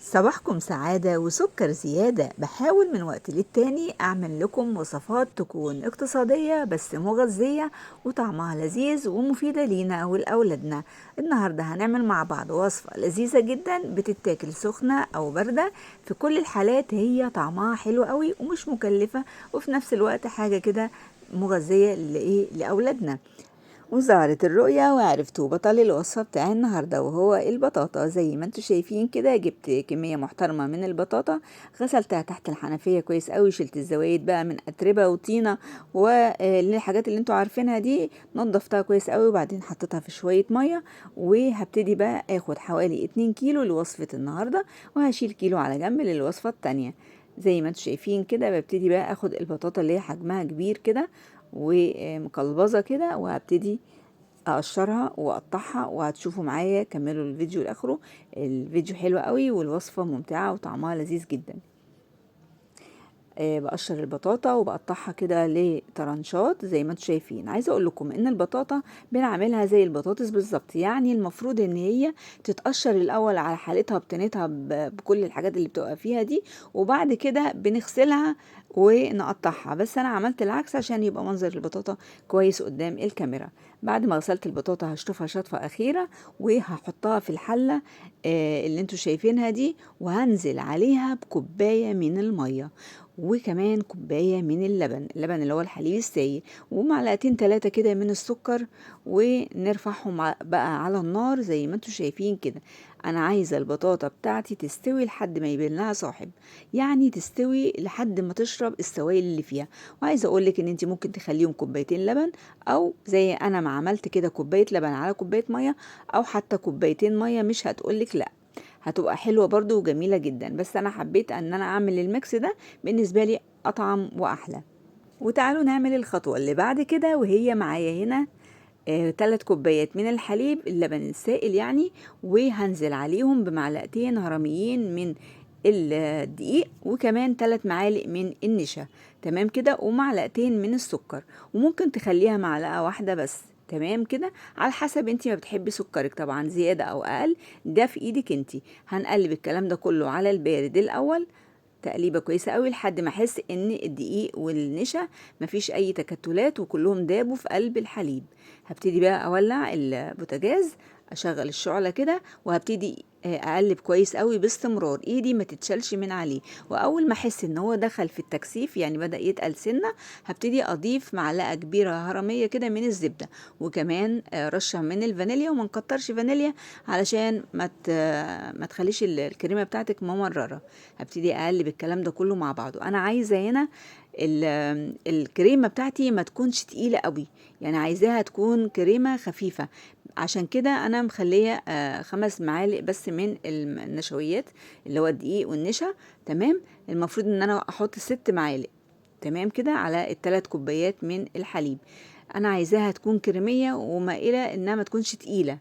صباحكم سعادة وسكر زيادة. بحاول من وقت للتاني أعمل لكم وصفات تكون اقتصادية بس مغذية وطعمها لذيذ ومفيدة لينا ولأولادنا. النهاردة هنعمل مع بعض وصفة لذيذة جدا بتتاكل سخنة أو باردة. في كل الحالات هي طعمها حلو قوي ومش مكلفة، وفي نفس الوقت حاجة كده مغذية لأولادنا. وظهرت الرؤية وعرفتوا بطل الوصفة بتاع النهاردة وهو البطاطا. زي ما انتوا شايفين كده جبت كمية محترمة من البطاطا، غسلتها تحت الحنفية كويس قوي، شلت الزوايد بقى من أتربة وطينة والحاجات اللي انتوا عارفينها دي، نضفتها كويس قوي وبعدين حطيتها في شوية مية. وهبتدي بقى اخد حوالي 2 كيلو لوصفة النهاردة، وهشيل كيلو على جنب للوصفة التانية. زي ما انتوا شايفين كده ببتدي بقى اخد البطاطا اللي هي حجمها كبير كده ومقلبظة كده، وهبتدي اقشرها واقطعها، وهتشوفوا معايا كملوا الفيديو لاخره. الفيديو حلو قوي والوصفة ممتعة وطعمها لذيذ جدا. بقشر البطاطا وبقطعها كده لطرنشات زي ما انتم شايفين. عايزه اقول لكم ان البطاطا بنعملها زي البطاطس بالظبط، يعني المفروض ان هي تتقشر الاول على حالتها بطينتها بكل الحاجات اللي بتبقى فيها دي، وبعد كده بنغسلها ونقطعها. بس انا عملت العكس عشان يبقى منظر البطاطا كويس قدام الكاميرا. بعد ما غسلت البطاطا هشطفها شطفة اخيرة وهحطها في الحلة اللي انتوا شايفينها دي، وهنزل عليها بكوباية من المية وكمان كوباية من اللبن اللي هو الحليب السائل، ومعلقتين 3 كده من السكر، ونرفعهم بقى على النار زي ما انتوا شايفين كده. انا عايزة البطاطا بتاعتي تستوي لحد ما يبين لها صاحب، يعني تستوي لحد ما تشرب السوائل اللي فيها. وعايزة اقولك ان انت ممكن تخليهم كوبايتين لبن، او زي انا ما عملت كده كوباية لبن على كوباية مية، او حتى كوبايتين مية مش هتقولك لا، هتبقى حلوة برضو وجميلة جدا. بس انا حبيت ان انا اعمل الميكس ده، بالنسبة لي اطعم واحلى. وتعالوا نعمل الخطوة اللي بعد كده، وهي معايا هنا 3 كوبايات من الحليب اللبن السائل يعني، وهنزل عليهم بمعلقتين هرميين من الدقيق، وكمان 3 معالق من النشا. تمام كده، ومعلقتين من السكر، وممكن تخليها معلقة واحدة بس. تمام كده، على حسب انتي ما بتحبي سكرك طبعا زيادة او اقل، ده في ايدك انتي. هنقلب الكلام ده كله على البارد الاول، تقليبه كويسه قوي لحد ما احس ان الدقيق والنشا مفيش اي تكتلات وكلهم دابوا في قلب الحليب. هبتدي بقى اولع البوتاجاز، اشغل الشعله كده، وهبتدي اقلب كويس قوي باستمرار، ايدي ما تتشالش من عليه. واول ما احس ان هو دخل في التكثيف يعني بدأ يتقل سنه، هبتدي اضيف معلقه كبيره هرميه كده من الزبده، وكمان رشه من الفانيليا، وما نكترش فانيليا علشان ما تخليش الكريمه بتاعتك ممرره. هبتدي اقلب الكلام ده كله مع بعضه. انا عايزه هنا الكريمه بتاعتي ما تكونش تقيله قوي، يعني عايزاها تكون كريمه خفيفه. عشان كده انا مخليه 5 معالق بس من النشويات اللي هو الدقيق والنشا. تمام، المفروض ان انا احط 6 معالق تمام كده على ال3 كوبايات من الحليب. انا عايزاها تكون كريميه ومائله، انها ما تكونش تقيله.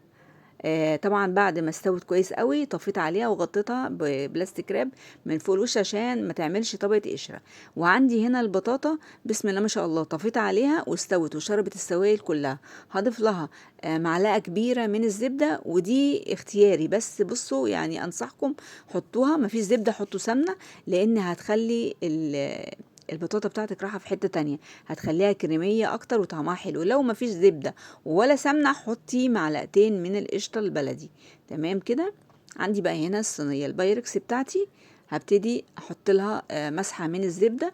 طبعا بعد ما استوت كويس قوي طفيت عليها وغطيتها ببلاستيك راب من فوق الوش عشان ما تعملش طبقة قشرة. وعندي هنا البطاطا بسم الله ما شاء الله طفيت عليها واستوت وشربت السوائل كلها. هضيف لها معلقة كبيرة من الزبدة، ودي اختياري، بس بصوا يعني انصحكم حطوها، مفيش زبدة حطوا سمنة، لان هتخلي البطاطا بتاعتك رايحة في حتة تانية، هتخليها كريمية اكتر وطعمها حلو. لو مفيش زبدة ولا سمنة حطي معلقتين من القشطة البلدي. تمام كده. عندي بقى هنا الصينية البايركس بتاعتي، هبتدي احط لها مسحة من الزبدة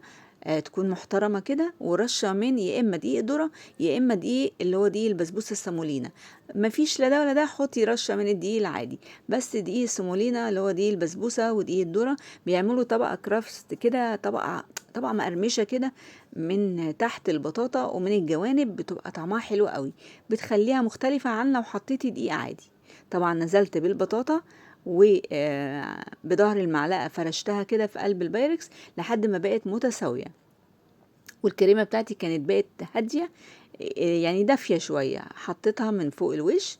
تكون محترمة كده، ورشة من يا اما دقيق ذرة يا اما دقيق اللي هو دقيق البسبوسة السمولينا. مفيش لا ده ولا ده، حطي رشة من الدقيق العادي. بس دقيق السمولينا اللي هو دقيق البسبوسة ودقيق الذرة بيعملوا طبقة كرافست كده، طبقة مقرمشة كده من تحت البطاطا ومن الجوانب، بتبقى طعمها حلو قوي، بتخليها مختلفة عن لو حطيتي دقيق عادي. طبعا نزلت بالبطاطا وبظهر المعلقة فرشتها كده في قلب البايركس لحد ما بقت متساوية، والكريمة بتاعتي كانت بقت هادية يعني دافية شوية. حطيتها من فوق الوش،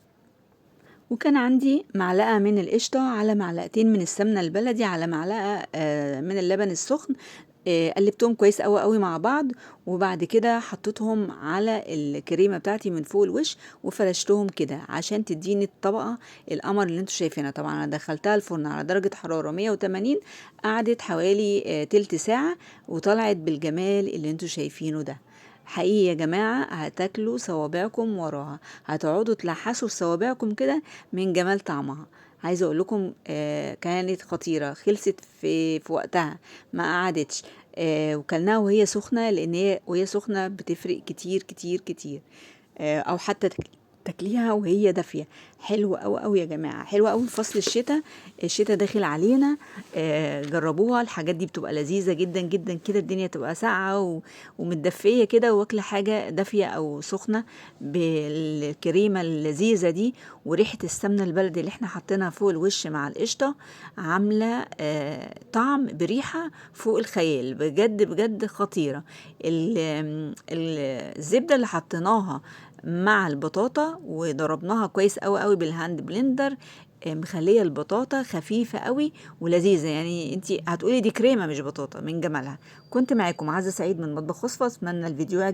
وكان عندي معلقة من القشطة على معلقتين من السمنة البلدي على معلقة من اللبن السخن. قلبتهم كويس قوي مع بعض، وبعد كده حطيتهم على الكريمه بتاعتي من فوق الوش وفرشتهم كده عشان تديني الطبقه القمر اللي انتوا شايفينها. طبعا انا دخلتها الفرن على درجه حراره 180، قعدت حوالي تلت ساعه وطلعت بالجمال اللي انتوا شايفينه ده. حقيقي يا جماعة هتاكلوا صوابعكم وراها، هتقعدوا تلحسوا في صوابعكم كده من جمال طعمها. عايزة اقول لكم كانت خطيرة، خلصت في وقتها، ما قعدتش. وكلناها وهي سخنة، لان هي وهي سخنة بتفرق كتير كتير كتير. او حتى تاكليها وهي دافيه. حلوه قوي يا جماعه، حلوه قوي في فصل الشتاء. الشتاء داخل علينا، جربوها، الحاجات دي بتبقى لذيذه جدا جدا كده. الدنيا تبقى ساقعه ومتدفيه كده، واكله حاجه دافيه او سخنه بالكريمه اللذيذه دي، وريحه السمنه البلدي اللي احنا حاطينها فوق الوش مع القشطه، عامله طعم بريحه فوق الخيال، بجد بجد خطيره. الزبده اللي حطيناها مع البطاطا وضربناها كويس قوي بالهاند بلندر، مخليه البطاطا خفيفه قوي ولذيذه. يعني انتي هتقولي دي كريمه مش بطاطا من جمالها. كنت معاكم عزة سعيد من مطبخ وصفه، اتمنى الفيديو يعجبكم.